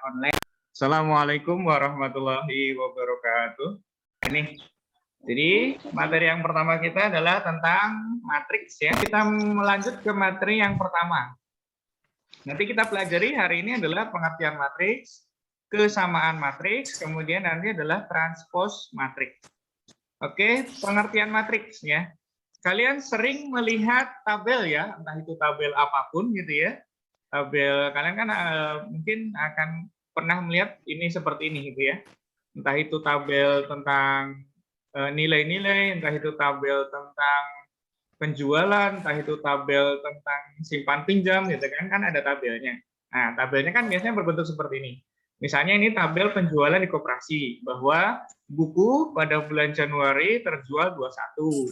online. Assalamualaikum warahmatullahi wabarakatuh. Jadi materi yang pertama kita adalah tentang matriks ya. Kita melanjut ke materi yang pertama. Nanti kita pelajari hari ini adalah pengertian matriks, kesamaan matriks, kemudian nanti adalah transpose matriks. Oke, pengertian matriks ya. Kalian sering melihat tabel ya, entah itu tabel apapun gitu ya. Tabel kalian kan mungkin akan pernah melihat ini seperti ini gitu ya. Entah itu tabel tentang nilai-nilai, entah itu tabel tentang penjualan, entah itu tabel tentang simpan pinjam gitu kan ada tabelnya. Nah, tabelnya kan biasanya berbentuk seperti ini. Misalnya ini tabel penjualan di koperasi, bahwa buku pada bulan Januari terjual 21,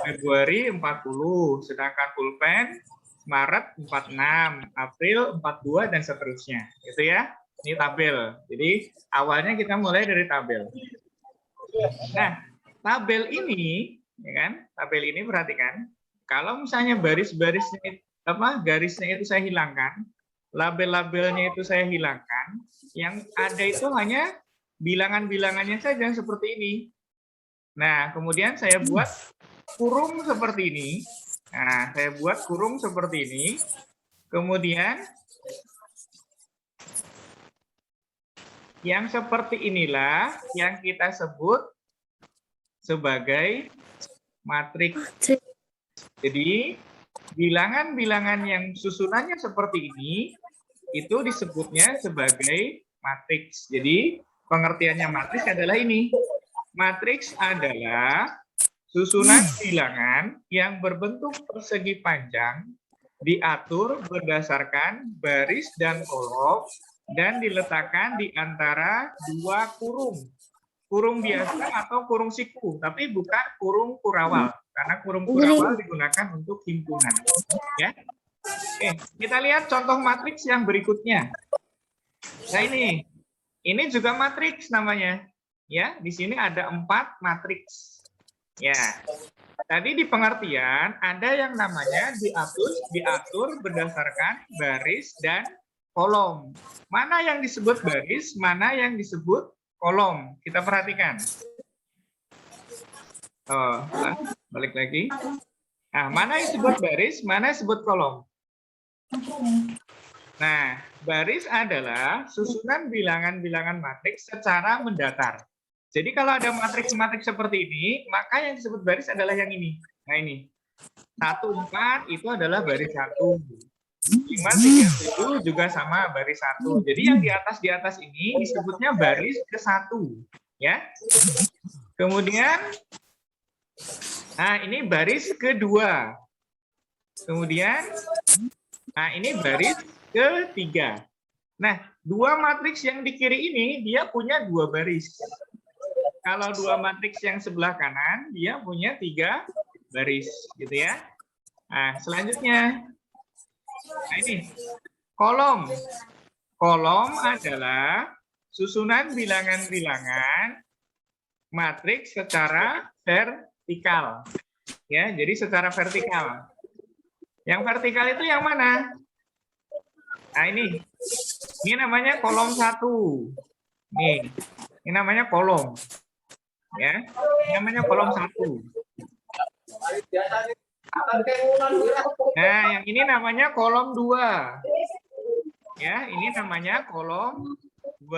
Februari 40, sedangkan pulpen Maret 46, April 42, dan seterusnya. Gitu ya, ini tabel. Jadi awalnya kita mulai dari tabel. Nah, tabel ini, ya kan? Tabel ini perhatikan, kalau misalnya baris-barisnya garisnya itu saya hilangkan, label-labelnya itu saya hilangkan, yang ada itu hanya bilangan-bilangannya saja seperti ini. Nah, kemudian saya buat kurung seperti ini. Nah, saya buat kurung seperti ini. Kemudian yang seperti inilah yang kita sebut sebagai matriks. Jadi bilangan-bilangan yang susunannya seperti ini itu disebutnya sebagai matriks. Jadi pengertiannya matriks adalah ini. Matriks adalah susunan bilangan yang berbentuk persegi panjang diatur berdasarkan baris dan kolom dan diletakkan di antara dua kurung. Kurung biasa atau kurung siku, tapi bukan kurung kurawal, karena kurung kurawal digunakan untuk himpunan. Ya. Oke, kita lihat contoh matriks yang berikutnya. Nah ini juga matriks namanya. Ya, di sini ada 4 matriks. Ya, tadi di pengertian ada yang namanya diatur berdasarkan baris dan kolom. Mana yang disebut baris, mana yang disebut kolom. Kita perhatikan. Oh, balik lagi. Nah, mana yang disebut baris, mana yang disebut kolom. Nah, baris adalah susunan bilangan-bilangan matriks secara mendatar. Jadi kalau ada matriks-matriks seperti ini, maka yang disebut baris adalah yang ini. Nah ini, 1, 4 itu adalah baris 1. 5, 3, 7 juga sama baris 1. Jadi yang di atas ini disebutnya baris ke-1. Ya. Kemudian, nah ini baris kedua. Kemudian, nah ini baris ketiga. Nah, 2 matriks yang di kiri ini dia punya 2 baris. Kalau 2 matriks yang sebelah kanan, dia punya 3 baris, gitu ya. Nah, selanjutnya, nah ini, kolom. Kolom adalah susunan bilangan-bilangan matriks secara vertikal. Ya, jadi secara vertikal. Yang vertikal itu yang mana? Nah, ini namanya kolom 1. Nih, ini namanya kolom. Ya, namanya kolom 1. Nah, yang ini namanya kolom 2. Ya, ini namanya kolom 2.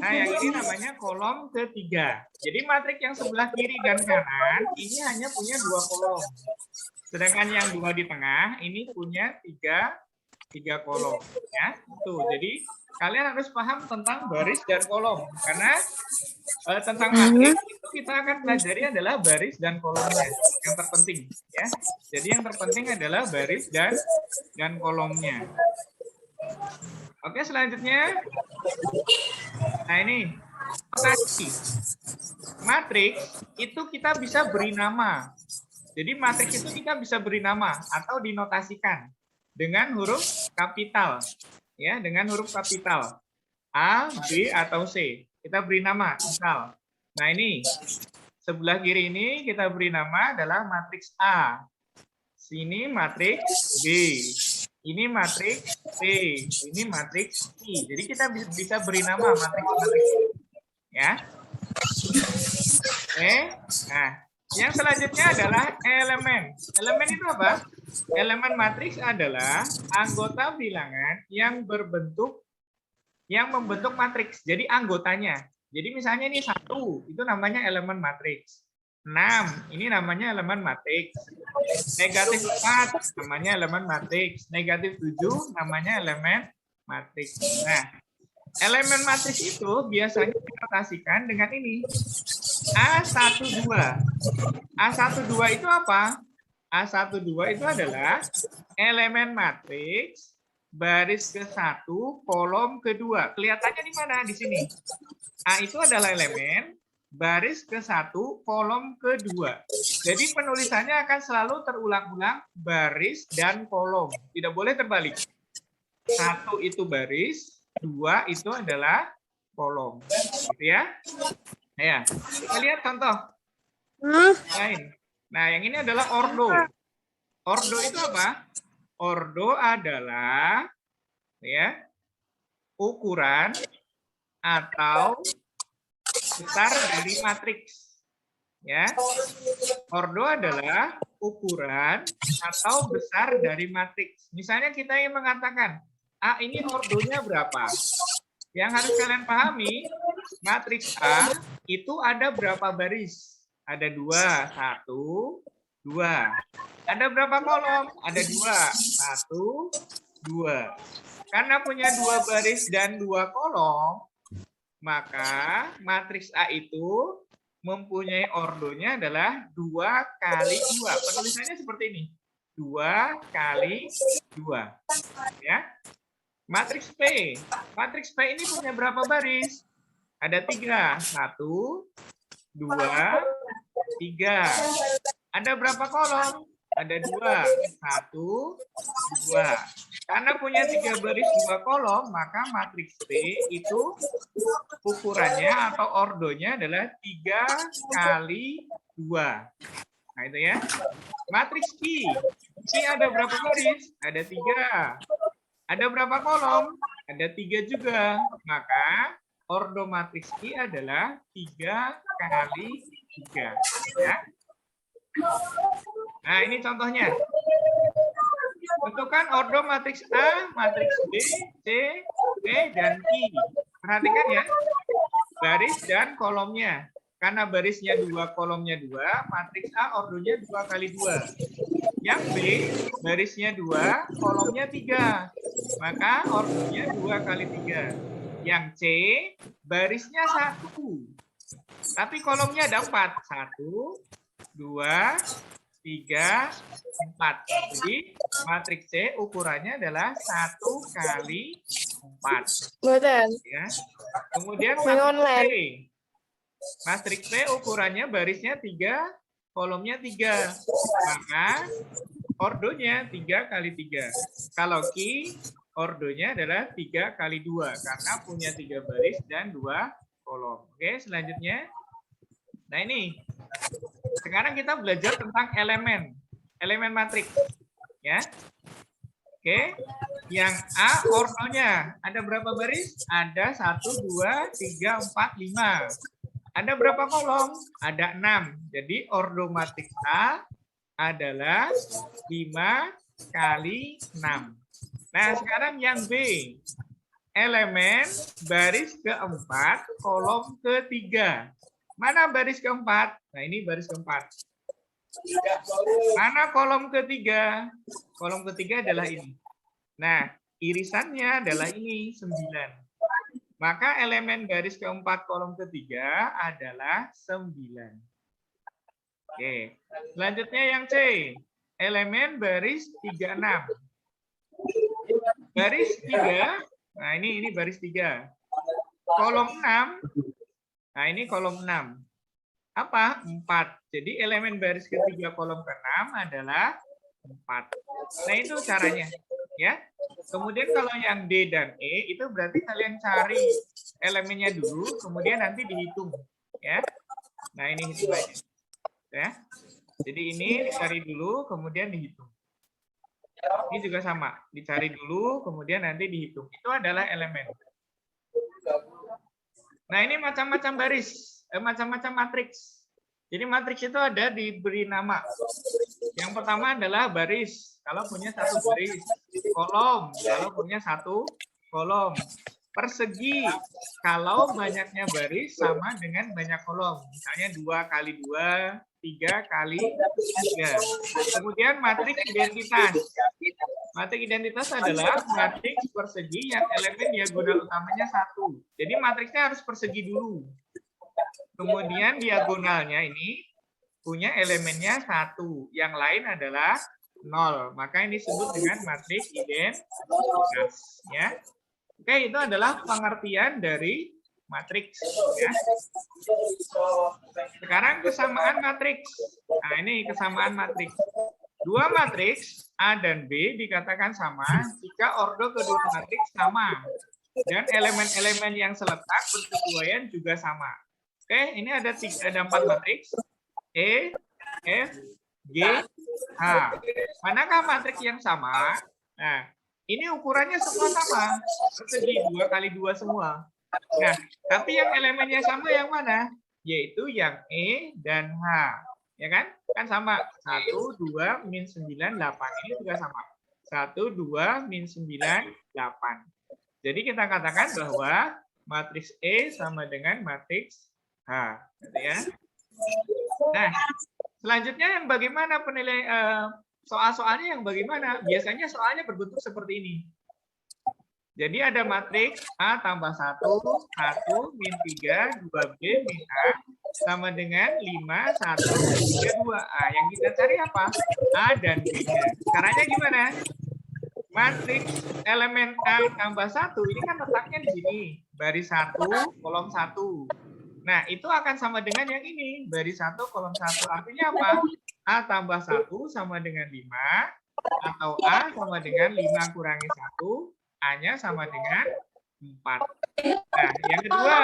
Nah, yang ini namanya kolom ketiga. Jadi matriks yang sebelah kiri dan kanan ini hanya punya 2 kolom. Sedangkan yang 2 di tengah ini punya 3 kolom. Ya, tuh. Jadi kalian harus paham tentang baris dan kolom, karena tentang matriks itu kita akan pelajari adalah baris dan kolomnya yang terpenting. Ya, jadi yang terpenting adalah baris dan kolomnya. Oke, selanjutnya, nah ini notasi. Matriks itu kita bisa beri nama. Jadi matriks itu kita bisa beri nama atau dinotasikan dengan huruf kapital. Ya, dengan huruf kapital A, B, atau C. Kita beri nama, misal. Nah ini, sebelah kiri ini kita beri nama adalah matriks A. Sini matriks B. Ini matriks P, ini matriks I. Jadi kita bisa beri nama matriks-matriks ya. Oke. Nah, yang selanjutnya adalah elemen. Elemen itu apa? Elemen matriks adalah anggota bilangan yang membentuk matriks. Jadi anggotanya. Jadi misalnya ini 1, itu namanya elemen matriks. 6, ini namanya elemen matriks. Negatif 4, namanya elemen matriks. Negatif 7, namanya elemen matriks. Nah, elemen matriks itu biasanya dinotasikan dengan ini. A12. A12 itu apa? A12 itu adalah elemen matriks baris ke-1, kolom ke-2. Kelihatannya di mana? Di sini. A itu adalah elemen baris ke-1, kolom ke-2. Jadi penulisannya akan selalu terulang-ulang baris dan kolom. Tidak boleh terbalik. 1 itu baris, 2 itu adalah kolom. Gitu ya. Ya, kita lihat contoh lain. Nah, yang ini adalah ordo. Ordo itu apa? Ordo adalah ya ukuran atau besar dari matriks. Ya, ordo adalah ukuran atau besar dari matriks. Misalnya kita ingin mengatakan, A ini ordonya berapa? Yang harus kalian pahami, matriks A itu ada berapa baris? Ada 2, 1, 2. Ada berapa kolom? Ada 2, 1, 2. Karena punya 2 baris dan 2 kolom, maka matriks A itu mempunyai ordonya adalah 2 kali 2. Penulisannya seperti ini. 2 kali 2. Ya. Matriks P. Matriks P ini punya berapa baris? Ada 3. 1, 2, 3. Ada berapa kolom? Ada 2. 1, 2. Karena punya 3 baris 2 kolom, maka matriks P itu ukurannya atau ordonya adalah 3 kali 2. Nah, itu ya. Matriks Q. Q ada berapa baris? Ada 3. Ada berapa kolom? Ada 3 juga. Maka ordo matriks Q adalah 3 kali 3. Ya. Nah, ini contohnya. Tentukan ordo matriks A, matriks B, C, D, dan I. Perhatikan ya. Baris dan kolomnya. Karena barisnya 2, kolomnya 2, matriks A ordonya 2 kali 2. Yang B, barisnya 2, kolomnya 3. Maka ordonya 2 kali 3. Yang C, barisnya 1. Tapi kolomnya ada 4. 1, 2, 3, 4. Jadi matriks C ukurannya adalah 1 kali 4. Ya. Kemudian matriks C. Matriks C ukurannya barisnya 3, kolomnya 3. Maka ordonya 3 kali 3. Kalau Q, ordonya adalah 3 kali 2. Karena punya 3 baris dan 2 kolom. Oke, selanjutnya. Nah, ini. Sekarang kita belajar tentang elemen. Elemen matriks. Ya. Oke. Yang A ordonya. Ada berapa baris? Ada 1, 2, 3, 4, 5. Ada berapa kolom? Ada 6. Jadi ordo matriks A adalah 5 kali 6. Nah, sekarang yang B. Elemen baris keempat, kolom ketiga. Mana baris keempat? Nah, ini baris keempat. Mana kolom ketiga? Kolom ketiga adalah ini. Nah, irisannya adalah ini, 9. Maka elemen baris keempat, kolom ketiga adalah 9. Oke. Selanjutnya yang C. Elemen baris 36. Baris 3. Nah, ini baris 3. Kolom 6. Nah, ini kolom 6. Apa? 4. Jadi elemen baris ketiga kolom ke-6 adalah 4. Nah, itu caranya. Ya. Kemudian kalau yang D dan E, itu berarti kalian cari elemennya dulu, kemudian nanti dihitung. Ya. Nah, ini hitungannya. Ya. Jadi ini dicari dulu, kemudian dihitung. Ini juga sama, dicari dulu, kemudian nanti dihitung. Itu adalah elemen. Nah, ini macam-macam baris, macam-macam matriks. Jadi matriks itu ada diberi nama. Yang pertama adalah baris, kalau punya satu baris. Kolom, kalau punya satu kolom. Persegi, kalau banyaknya baris sama dengan banyak kolom. Misalnya 2 kali 2, 3 kali 3. Kemudian matriks identitas. Matriks identitas adalah matriks persegi yang elemen diagonal utamanya 1. Jadi matriksnya harus persegi dulu. Kemudian diagonalnya ini punya elemennya 1. Yang lain adalah 0. Maka ini disebut dengan matriks identitas. Ya. Oke, itu adalah pengertian dari matriks. Ya. Sekarang kesamaan matriks. Nah, ini kesamaan matriks. Dua matriks A dan B dikatakan sama jika ordo kedua matriks sama. Dan elemen-elemen yang seletak berkesesuaian juga sama. Oke, ini ada 4 matriks. E, F, G, H. Manakah matriks yang sama? Nah, ini ukurannya semua sama. Persegi 2 kali 2 semua. Nah, tapi yang elemennya sama yang mana? Yaitu yang E dan H. Ya kan? Kan sama. 1, 2, min 9, 8. Ini juga sama. 1, 2, min 9, 8. Jadi kita katakan bahwa matriks E sama dengan matriks H. Gitu ya. Nah, selanjutnya yang bagaimana penilaian soal-soalnya yang bagaimana? Biasanya soalnya berbentuk seperti ini. Jadi ada matriks A tambah 1, 1, min 3, 2B, min A, sama dengan 5, 1, 3, 2. Yang kita cari apa? A dan B-nya. Caranya gimana? Matriks elemen A tambah 1, ini kan letaknya di sini. Baris 1, kolom 1. Nah, itu akan sama dengan yang ini. Baris 1, kolom 1. Artinya apa? A tambah 1 sama dengan 5, atau A sama dengan 5 kurangi 1, A-nya sama dengan 4. Nah, yang kedua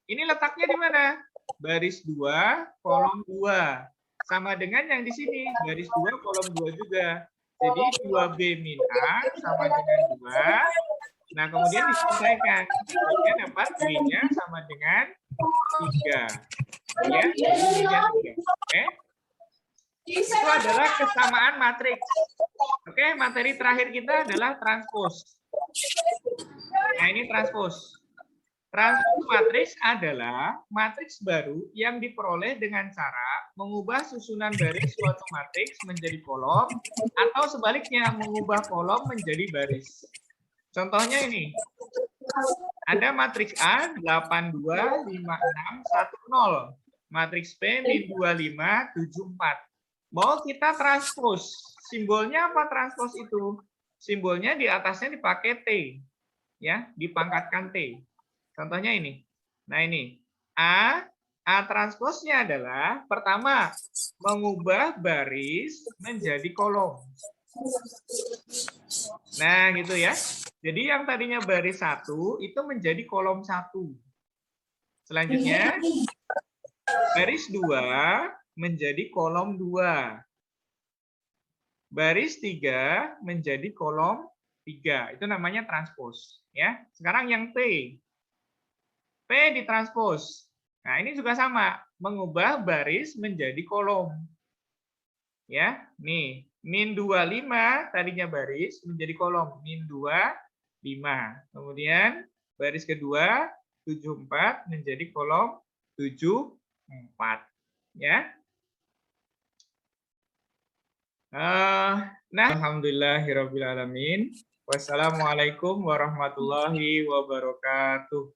ini letaknya di mana? Baris 2, kolom 2. Sama dengan yang di sini, baris 2, kolom 2 juga. Jadi 2B min A sama dengan 2. Nah, kemudian diselesaikan. Kemudian dapat B-nya sama dengan 3. Ya, B-nya 3. Oke. Itu adalah kesamaan matriks. Oke, materi terakhir kita adalah transpos. Nah, ini transpos. Transpos matriks adalah matriks baru yang diperoleh dengan cara mengubah susunan baris suatu matriks menjadi kolom atau sebaliknya mengubah kolom menjadi baris. Contohnya ini. Ada matriks A 8, 2, 5, 6, 1, 0. Matriks P min 2, 5, 7, 4. Mau kita transpos. Simbolnya apa transpos itu? Simbolnya di atasnya dipakai T. Ya, dipangkatkan T. Contohnya ini. Nah, ini. A transposnya adalah pertama mengubah baris menjadi kolom. Nah, gitu ya. Jadi yang tadinya baris 1 itu menjadi kolom 1. Selanjutnya baris 2 menjadi kolom 2. Baris 3 menjadi kolom 3. Itu namanya transpos, ya. Sekarang yang P. P ditranspos. Nah, ini juga sama, mengubah baris menjadi kolom. Ya, nih, min 25 tadinya baris menjadi kolom, min 2, 5. Kemudian baris kedua 74 menjadi kolom 74. Ya. Nah, alhamdulillahirabbil alamin. Wassalamualaikum warahmatullahi wabarakatuh.